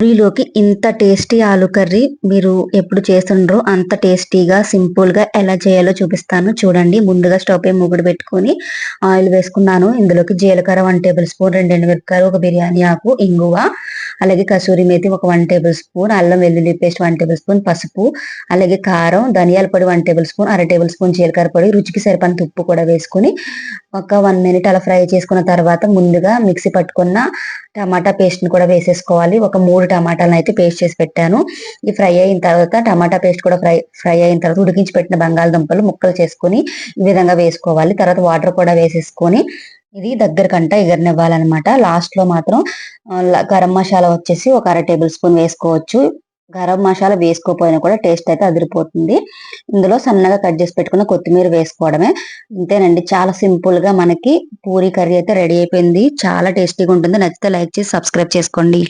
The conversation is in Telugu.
పూరీలోకి ఇంత టేస్టీ ఆలు కర్రీ మీరు ఎప్పుడు చేస్తుండ్రో అంత టేస్టీగా సింపుల్గా ఎలా చేయాలో చూపిస్తాను చూడండి. ముందుగా స్టవ్ పై మూకుడు పెట్టుకొని ఆయిల్ వేసుకున్నాను. ఇందులోకి జీలకర్ర 1 టేబుల్ స్పూన్, 2 ఎండుమిరపకాయలు, ఒక బిర్యానీ ఆకు, ఇంగువ, అలాగే కసూరి మేతి ఒక 1 టేబుల్ స్పూన్, అల్లం వెల్లుల్లి పేస్ట్ 1 టేబుల్ స్పూన్, పసుపు, అలాగే కారం, ధనియాల పొడి 1 టేబుల్ స్పూన్, అర టేబుల్ స్పూన్ జీలకర్ర పొడి, రుచికి సరిపడినంత ఉప్పు కూడా వేసుకుని ఒక 1 మినిట్ అలా ఫ్రై చేసుకున్న తర్వాత ముందుగా మిక్సీ పట్టుకున్న టమాటా పేస్ట్ ని కూడా వేసేసుకోవాలి. ఒక 3 టమాటాలను అయితే పేస్ట్ చేసి పెట్టాను. ఈ ఫ్రై అయిన తర్వాత టమాటా పేస్ట్ కూడా ఫ్రై అయిన తర్వాత ఉడికించి పెట్టిన బంగాళదుంపలు ముక్కలు చేసుకొని ఈ విధంగా వేసుకోవాలి. తర్వాత వాటర్ కూడా వేసేసుకొని ఇది దగ్గరకంట ఎగరనివ్వాలన్నమాట. లాస్ట్ లో మాత్రం గరం మసాలా వచ్చేసి ఒక అర టేబుల్ స్పూన్ వేసుకోవచ్చు. గరం మసాలా వేసుకోకపోయినా కూడా టేస్ట్ అయితే అదిరిపోతుంది. ఇందులో సన్నగా కట్ చేసి పెట్టుకున్న కొత్తిమీర వేసుకోవడమే. ఇంతేనండి, చాలా సింపుల్ గా మనకి పూరీ కర్రీ అయితే రెడీ అయిపోయింది. చాలా టేస్టీగా ఉంటుంది. నచ్చితే లైక్ చేసి సబ్స్క్రైబ్ చేసుకోండి.